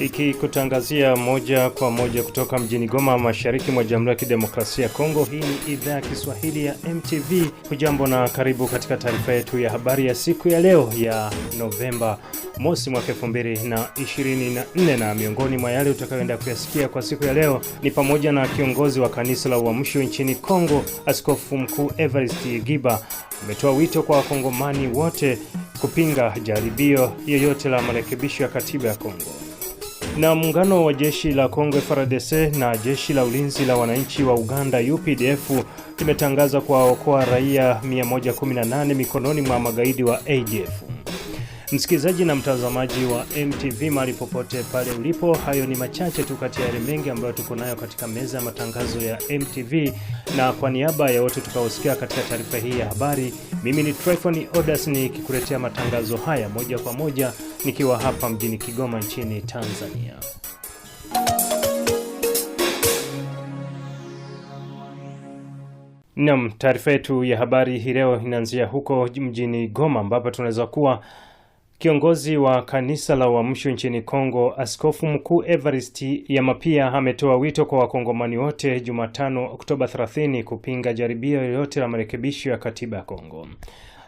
Ikikutangazia moja kwa moja kutoka mjini Goma, mashariki mwa Jamhuri ya Kidemokrasia ya Kongo. Hii ni idhaa ya Kiswahili ya MTV. Hujambo na karibu katika taarifa yetu ya habari ya siku ya leo ya Novemba mosi mwaka 2024, na miongoni mwa yale utakayoenda kuyasikia kwa siku ya leo ni pamoja na kiongozi wa kanisa la Uamsho nchini Kongo, Askofu Mkuu Evariste Giba ametoa wito kwa wakongomani wote kupinga jaribio yoyote la marekebisho ya katiba ya Kongo. Na muungano wa jeshi la Kongo FARDC na jeshi la ulinzi la wananchi wa Uganda UPDF limetangaza kuwaokoa raia 118 mikononi mwa magaidi wa ADF. Msikilizaji na mtazamaji wa MTV mahali popote pale ulipo, hayo ni machache tu kati ya yale mengi ambayo tuko nayo katika meza ya matangazo ya MTV, na kwa niaba ya wote tutakaosikia katika taarifa hii ya habari, mimi ni Tryphon Odas nikikuletea matangazo haya moja kwa moja nikiwa hapa mjini Kigoma nchini Tanzania. Naam, taarifa yetu ya habari hii leo inaanzia huko mjini Goma, ambapo tunaweza kuwa kiongozi wa kanisa la Uamsho nchini Kongo, Askofu Mkuu Evariste Yamapia ametoa wito kwa wakongomani wote Jumatano Oktoba 30 kupinga jaribio yoyote la marekebisho ya katiba ya Kongo.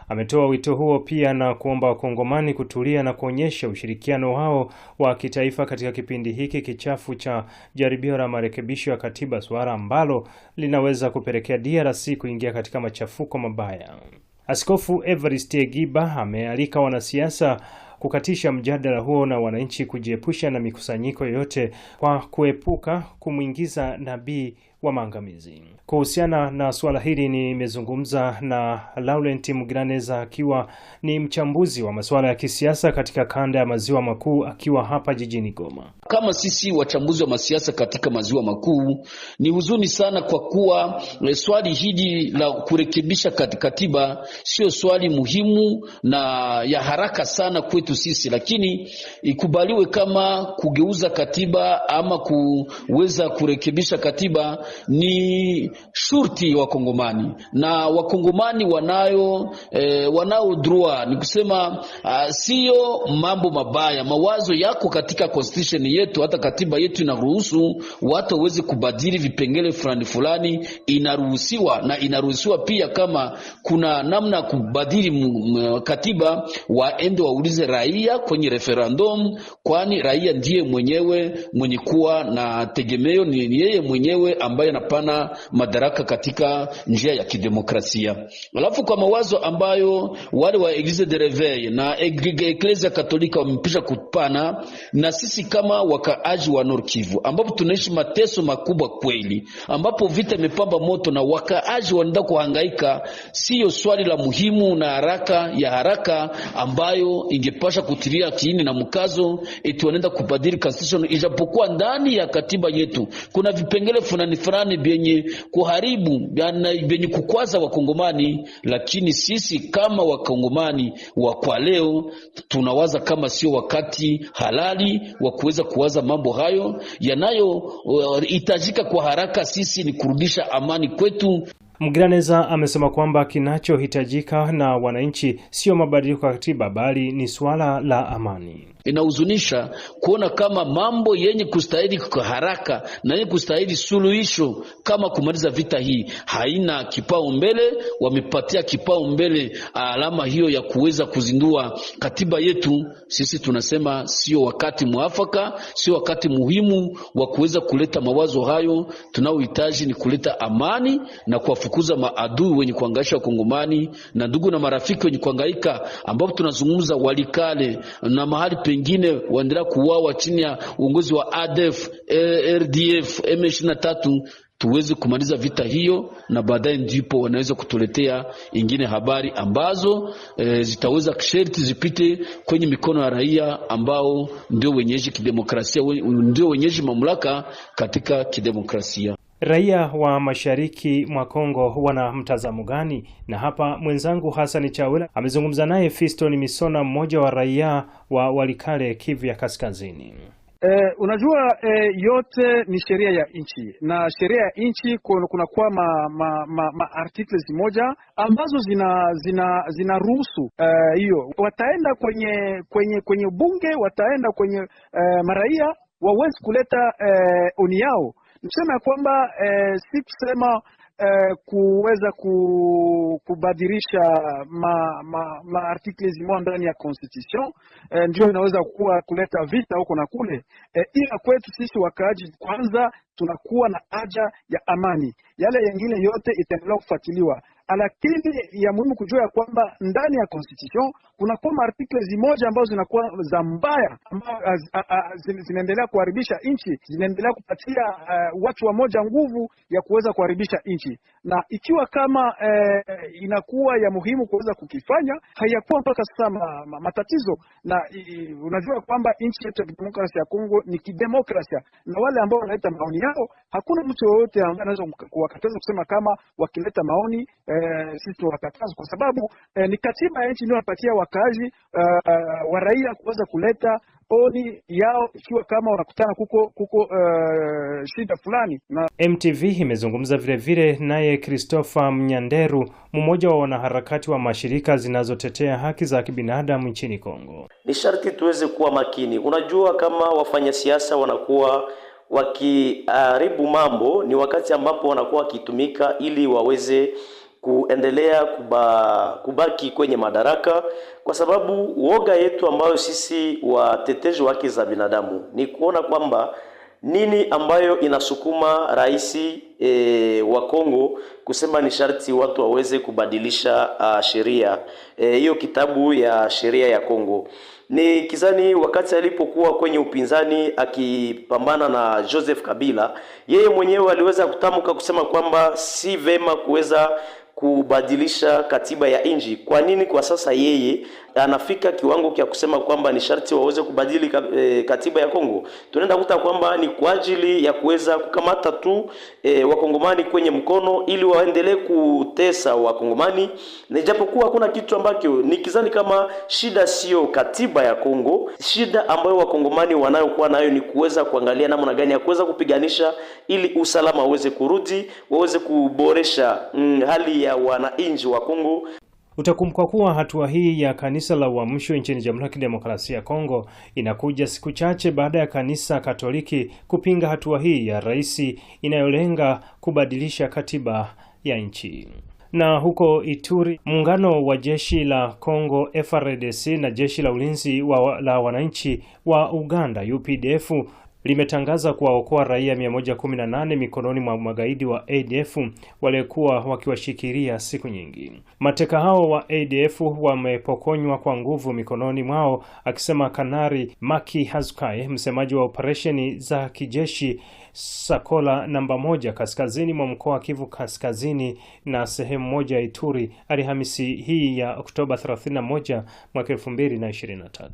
Ametoa wito huo pia na kuomba wakongomani kutulia na kuonyesha ushirikiano wao wa kitaifa katika kipindi hiki kichafu cha jaribio la marekebisho ya katiba, swala ambalo linaweza kupelekea DRC kuingia katika machafuko mabaya. Askofu Evariste Giba amealika wanasiasa kukatisha mjadala huo na wananchi kujiepusha na mikusanyiko yoyote kwa kuepuka kumuingiza nabii wa maangamizi. Kuhusiana na swala hili nimezungumza na Laurent Mugiraneza, akiwa ni mchambuzi wa masuala ya kisiasa katika kanda ya maziwa makuu, akiwa hapa jijini Goma. Kama sisi wachambuzi wa masiasa katika maziwa makuu, ni huzuni sana kwa kuwa swali hili la kurekebisha katiba sio swali muhimu na ya haraka sana kwetu sisi, lakini ikubaliwe kama kugeuza katiba ama kuweza kurekebisha katiba ni shurti ya wakongomani, na wakongomani wanao droit, ni kusema sio mambo mabaya. Mawazo yako katika constitution yetu, hata katiba yetu inaruhusu watu waweze kubadili vipengele fulani, inaruhusiwa. Na inaruhusiwa pia kama kuna namna kubadili katiba, waende waulize raia kwenye referendum, kwani raia ndiye mwenye kuwa na tegemeo, ni yeye mwenyewe ambaye anapana madaraka katika njia ya kidemokrasia. Alafu kwa mawazo ambayo wale wa Eglise de Reveil na Ecclesia Katolika wamepisha kupana, na sisi kama wakaaji wa Nord Kivu ambapo tunaishi mateso makubwa kweli, ambapo vita imepamba moto na wakaaji wanaenda kuhangaika, sio swali la muhimu na haraka ambayo ingepasha kutilia kiini na mkazo eti wanaenda kubadili constitution, ijapokuwa ndani ya katiba yetu kuna vipengele fulani vyenye kuharibu, vyenye kukwaza wakongomani. Lakini sisi kama wakongomani wa kwa leo tunawaza kama sio wakati halali wa kuweza kuwaza mambo hayo hitajika kwa haraka. Sisi ni kurudisha amani kwetu. Mugiraneza amesema kwamba kinachohitajika na wananchi sio mabadiliko ya katiba, bali ni swala la amani. Inahuzunisha kuona kama mambo yenye kustahili kwa haraka na yenye kustahili suluhisho kama kumaliza vita hii haina kipao mbele. Wamepatia kipao mbele alama hiyo ya kuweza kuzindua katiba yetu. Sisi tunasema sio wakati mwafaka, sio wakati muhimu wa kuweza kuleta mawazo hayo. Tunaohitaji ni kuleta amani na kuwafukuza maadui wenye kuhangaisha wakongomani na ndugu na marafiki wenye kuhangaika, ambapo tunazungumza Walikale na mahali pengine waendelea kuuawa chini ya uongozi wa ADF, RDF, M23. Tuweze kumaliza vita hiyo, na baadaye ndipo wanaweza kutuletea ingine habari ambazo zitaweza kusherti zipite kwenye mikono ya raia ambao ndio wenyeji kidemokrasia, ndio wenyeji mamlaka katika kidemokrasia. Raia wa mashariki mwa Kongo wana mtazamo gani? Na hapa mwenzangu Hassan Chawela amezungumza naye Fiston Misona, mmoja wa raia wa Walikale, Kivu ya Kaskazini. Unajua yote ni sheria ya nchi, na sheria ya nchi kuna kwa ma articles moja ambazo zina ruhusu hiyo. Wataenda kwenye bunge, wataenda kwenye maraia wawezi kuleta oni yao. Nisema ya kwamba si kusema kuweza kubadilisha ma articles zimo ndani ya constitution ndio inaweza kuwa kuleta vita huko na kule. Ila kwetu sisi wakaaji kwanza tunakuwa na haja ya amani, yale yengine yote itaendelea kufuatiliwa. Lakini ya muhimu kujua ya kwamba ndani ya constitution kuna kwa articles zimoja ambazo zinakuwa za mbaya, zinaendelea kuharibisha nchi, zinaendelea kupatia watu wa moja nguvu ya kuweza kuharibisha nchi. Na ikiwa kama inakuwa ya muhimu kuweza kukifanya, hayakuwa mpaka sasa matatizo. Na unajua kwamba nchi yetu ya demokrasia ya Kongo ni kidemokrasia, na wale ambao wanaleta maoni yao hakuna mtu yoyote ambaye anaweza kuwakataza kusema kama wakileta maoni sisi tunawakataza, kwa sababu ni katiba ya nchi ndio inapatia wakazi wa raia kuweza kuleta oni yao ikiwa kama wanakutana kuko shida fulani. Na MTV imezungumza vile vile naye Christopher Mnyanderu, mmoja wa wanaharakati wa mashirika zinazotetea haki za kibinadamu nchini Kongo. Ni sharti tuweze kuwa makini. Unajua, kama wafanyasiasa wanakuwa wakiharibu mambo, ni wakati ambapo wanakuwa wakitumika ili waweze kuendelea kubaki kwenye madaraka, kwa sababu woga yetu ambayo sisi watetezi wa haki za binadamu ni kuona kwamba nini ambayo inasukuma raisi wa Kongo kusema ni sharti watu waweze kubadilisha sheria hiyo, kitabu ya sheria ya Kongo. Ni kizani wakati alipokuwa kwenye upinzani akipambana na Joseph Kabila, yeye mwenyewe aliweza kutamka kusema kwamba si vema kuweza kubadilisha katiba ya nchi. Kwa nini kwa sasa yeye anafika kiwango kia kusema kwamba ni sharti waweze kubadili katiba ya Kongo? Tunaenda kuta kwamba ni kwa ajili ya kuweza kukamata tu wakongomani kwenye mkono ili waendelee kutesa wakongomani, na ijapokuwa hakuna kitu ambacho nikizani kama shida sio katiba ya Kongo. Shida ambayo wakongomani wanayokuwa nayo ni kuweza kuangalia namna gani ya kuweza kupiganisha ili usalama uweze kurudi, waweze kuboresha hali ya wananchi wa Kongo. Utakumbuka kuwa hatua hii ya kanisa la Uamsho nchini Jamhuri ya Kidemokrasia ya Kongo inakuja siku chache baada ya kanisa Katoliki kupinga hatua hii ya rais inayolenga kubadilisha katiba ya nchi. Na huko Ituri, muungano wa jeshi la Kongo FARDC na jeshi la ulinzi la wananchi wa Uganda UPDF limetangaza kuwaokoa raia 118 mikononi mwa magaidi wa ADF waliokuwa wakiwashikilia siku nyingi. Mateka hao wa ADF wamepokonywa kwa nguvu mikononi mwao, akisema Kanari Maki Hazukai, msemaji wa operesheni za kijeshi Sakola namba 1 kaskazini mwa mkoa wa Kivu Kaskazini na sehemu moja ya Ituri, Alhamisi hii ya Oktoba 31 mwaka 2023.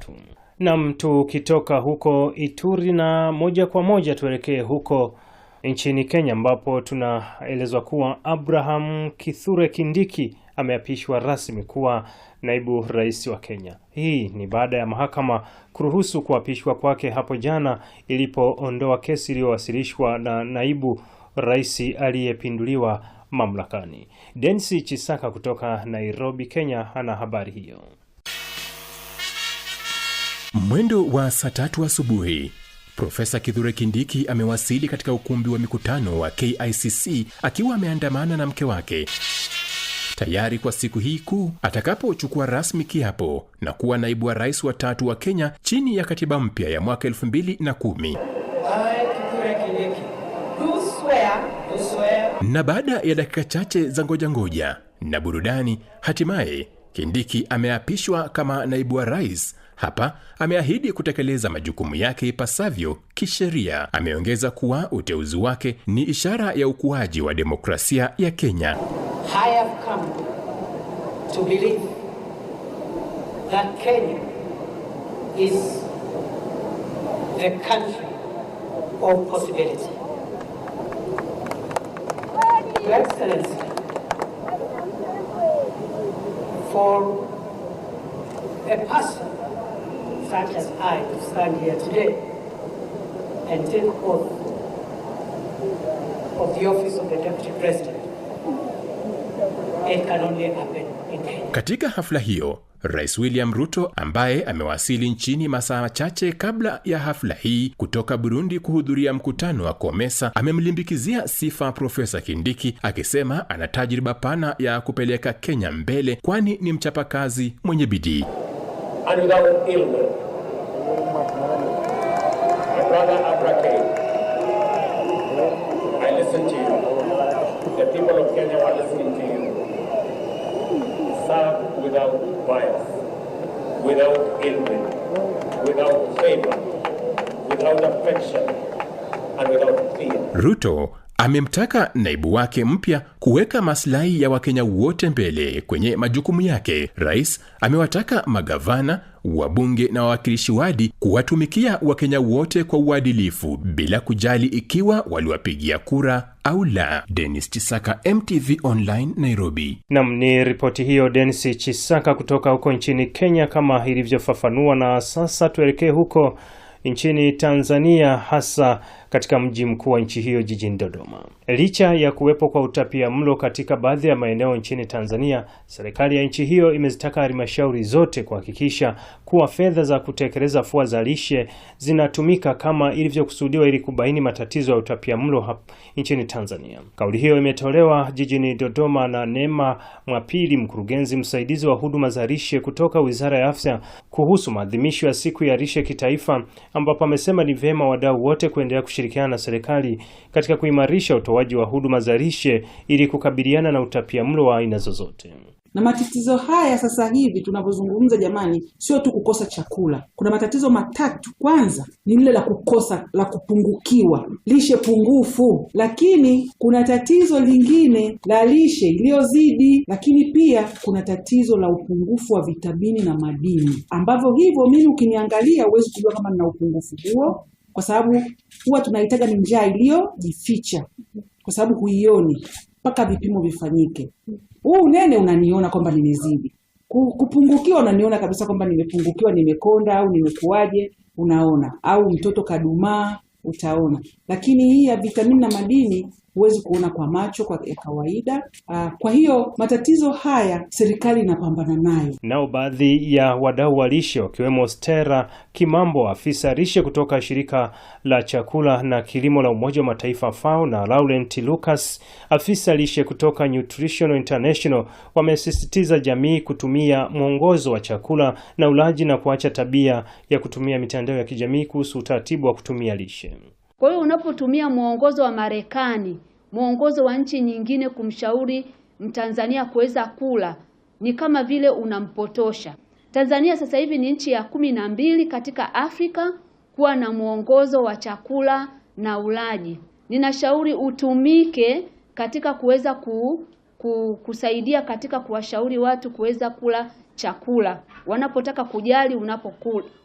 Na tukitoka huko Ituri na moja kwa moja tuelekee huko nchini Kenya, ambapo tunaelezwa kuwa Abraham Kithure Kindiki ameapishwa rasmi kuwa naibu rais wa Kenya. Hii ni baada ya mahakama kuruhusu kuapishwa kwake hapo jana ilipoondoa kesi iliyowasilishwa na naibu rais aliyepinduliwa mamlakani. Densi Chisaka kutoka Nairobi, Kenya ana habari hiyo. Mwendo wa saa 3 asubuhi, Profesa Kithure Kindiki amewasili katika ukumbi wa mikutano wa KICC akiwa ameandamana na mke wake, tayari kwa siku hii kuu atakapochukua rasmi kiapo na kuwa naibu wa rais wa 3 wa Kenya chini ya katiba mpya ya mwaka 2010. Na baada ya dakika chache za ngoja na burudani, hatimaye Kindiki ameapishwa kama naibu wa rais. Hapa ameahidi kutekeleza majukumu yake ipasavyo kisheria. Ameongeza kuwa uteuzi wake ni ishara ya ukuaji wa demokrasia ya Kenya. I have come to believe that Kenya is the country of possibility. Your Excellency, for a person such as I to stand here today and take oath of the office of the Deputy President, it can only happen in Kenya. Katika hafla hiyo, Rais William Ruto, ambaye amewasili nchini masaa machache kabla ya hafla hii kutoka Burundi kuhudhuria mkutano wa COMESA, amemlimbikizia sifa Profesa Kindiki akisema ana tajriba pana ya kupeleka Kenya mbele, kwani ni mchapakazi mwenye bidii. And without illness, my brother Abrake, I listen to you. The people of Kenya are listening to you. Serve without bias, without illness, without favor, without affection, and without fear. Ruto amemtaka naibu wake mpya kuweka maslahi ya Wakenya wote mbele kwenye majukumu yake. Rais amewataka magavana, wabunge na wawakilishi wadi kuwatumikia Wakenya wote kwa uadilifu bila kujali ikiwa waliwapigia kura au la. Dennis Chisaka, MTV Online, Nairobi. Ni ripoti hiyo Dennis Chisaka kutoka huko nchini Kenya kama ilivyofafanua. Na sasa tuelekee huko nchini Tanzania, hasa katika mji mkuu wa nchi hiyo jijini Dodoma. Licha ya kuwepo kwa utapiamlo katika baadhi ya maeneo nchini Tanzania, serikali ya nchi hiyo imezitaka halmashauri zote kuhakikisha kuwa fedha za kutekeleza afua za lishe zinatumika kama ilivyokusudiwa ili kubaini matatizo ya utapiamlo nchini Tanzania. Kauli hiyo imetolewa jijini Dodoma na Neema Mwapili, mkurugenzi msaidizi wa huduma za lishe kutoka Wizara ya Afya, kuhusu maadhimisho ya siku ya lishe kitaifa, ambapo amesema ni vyema wadau wote kuendelea kushirikiana na serikali katika kuimarisha utoaji wa huduma za lishe ili kukabiliana na utapiamlo wa aina zozote. Na matatizo haya sasa hivi tunapozungumza, jamani, sio tu kukosa chakula. Kuna matatizo matatu. Kwanza ni lile la kupungukiwa, lishe pungufu. Lakini kuna tatizo lingine la lishe iliyozidi, lakini pia kuna tatizo la upungufu wa vitamini na madini, ambavyo hivyo mimi ukiniangalia huwezi kujua kama nina upungufu huo, kwa sababu huwa tunahitaji ni njaa iliyojificha, kwa sababu huioni mpaka vipimo vifanyike. Huu unene unaniona kwamba nimezidi. Kupungukiwa unaniona kabisa kwamba nimepungukiwa, nimekonda au nimekuaje, unaona. Au mtoto kadumaa, utaona. Lakini hii ya vitamini na madini huwezi kuona kwa macho ya kawaida. Kwa hiyo matatizo haya serikali inapambana nayo. Nao baadhi ya wadau wa lishe wakiwemo Stella Kimambo, afisa lishe kutoka shirika la chakula na kilimo la Umoja wa Mataifa FAO, na Laurent Lucas, afisa lishe kutoka Nutritional International, wamesisitiza jamii kutumia mwongozo wa chakula na ulaji na kuacha tabia ya kutumia mitandao ya kijamii kuhusu utaratibu wa kutumia lishe. Kwa hiyo unapotumia mwongozo wa Marekani, mwongozo wa nchi nyingine kumshauri Mtanzania kuweza kula, ni kama vile unampotosha. Tanzania sasa hivi ni nchi ya 12 katika Afrika kuwa na mwongozo wa chakula na ulaji. Ninashauri utumike katika kuweza kusaidia katika kuwashauri watu kuweza kula chakula wanapotaka kujali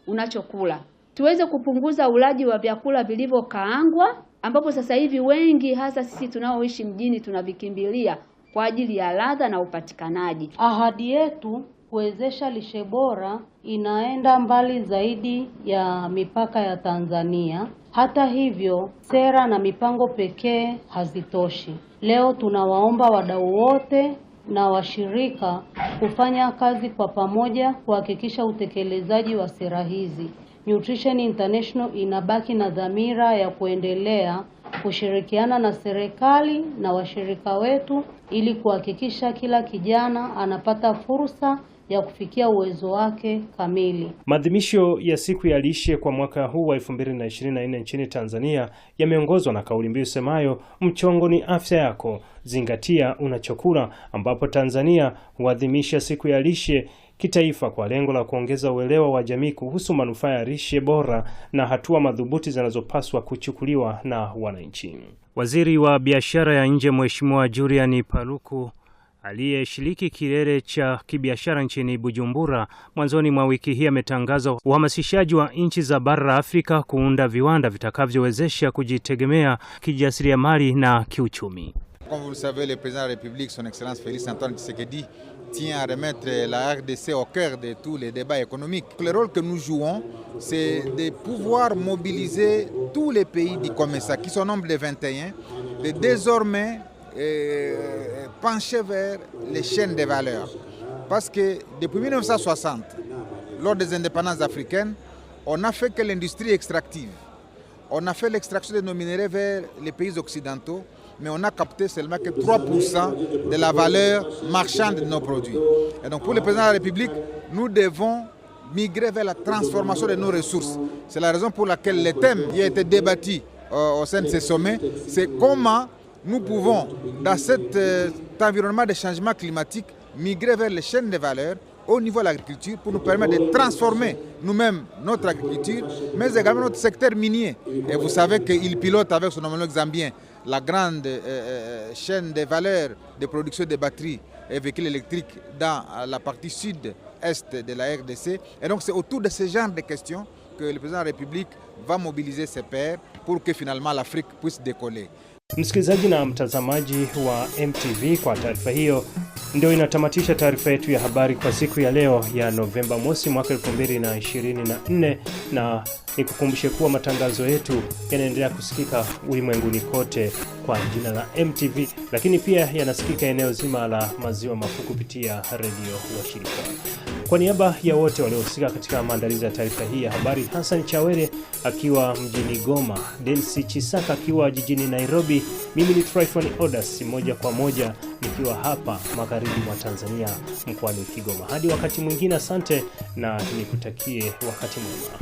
unachokula. Tuweze kupunguza ulaji wa vyakula vilivyokaangwa, ambapo sasa hivi wengi hasa sisi tunaoishi mjini tunavikimbilia kwa ajili ya ladha na upatikanaji. Ahadi yetu kuwezesha lishe bora inaenda mbali zaidi ya mipaka ya Tanzania. Hata hivyo, sera na mipango pekee hazitoshi. Leo tunawaomba wadau wote na washirika kufanya kazi kwa pamoja kuhakikisha utekelezaji wa sera hizi. Nutrition International inabaki na dhamira ya kuendelea kushirikiana na serikali na washirika wetu ili kuhakikisha kila kijana anapata fursa ya kufikia uwezo wake kamili. Maadhimisho ya siku ya lishe kwa mwaka huu wa 2024 nchini Tanzania yameongozwa na kauli mbiu semayo mchongo ni afya yako, zingatia unachokula, ambapo Tanzania huadhimisha siku ya lishe kitaifa kwa lengo la kuongeza uelewa wa jamii kuhusu manufaa ya lishe bora na hatua madhubuti zinazopaswa kuchukuliwa na wananchi. Waziri wa biashara ya nje Mheshimiwa Julian Paluku aliyeshiriki kilele cha kibiashara nchini Bujumbura mwanzoni mwa wiki hii ametangaza uhamasishaji wa nchi za bara la Afrika kuunda viwanda vitakavyowezesha kujitegemea kijasiriamali na kiuchumi. Comme vous le savez, le président de la République, son Excellence Félix Antoine Tshisekedi, tient à remettre la RDC au cœur de tous les débats économiques. Le rôle que nous jouons, c'est de pouvoir mobiliser tous les pays du COMESA, qui sont au nombre de 21, de désormais pencher vers les chaînes de valeur. Parce que depuis 1960, lors des indépendances africaines, on a fait que l'industrie extractive. On a fait l'extraction de nos minéraux vers les pays occidentaux, mais on a capté seulement que 3% de la valeur marchande de nos produits. Et donc pour le président de la République, nous devons migrer vers la transformation de nos ressources. C'est la raison pour laquelle le thème qui a été débattu au sein de ce sommet, c'est comment nous pouvons, dans cet environnement de changement climatique, migrer vers les chaînes de valeur au niveau de l'agriculture pour nous permettre de transformer nous-mêmes notre agriculture, mais également notre secteur minier. Et vous savez qu'il pilote avec son homologue zambien la grande chaîne de valeur de production de batteries et véhicules électriques dans la partie sud-est de la RDC. Et donc c'est autour de ce genre de questions que le président de la République va mobiliser ses pairs pour que finalement l'Afrique puisse décoller. Msikilizaji na mtazamaji wa MTV, kwa taarifa hiyo ndio inatamatisha taarifa yetu ya habari kwa siku ya leo ya Novemba mosi mwaka 2024, na nikukumbushe kuwa matangazo yetu yanaendelea kusikika ulimwenguni kote kwa jina la MTV, lakini pia yanasikika eneo zima la maziwa makuu kupitia redio washirika. Kwa niaba ya wote waliohusika katika maandalizi ya taarifa hii ya habari, Hassan Chawere akiwa mjini Goma, Delsi Chisaka akiwa jijini Nairobi, mimi ni Tryphon Odas moja kwa moja nikiwa hapa magharibi mwa Tanzania mkoani Kigoma. Hadi wakati mwingine, asante na nikutakie wakati mwema.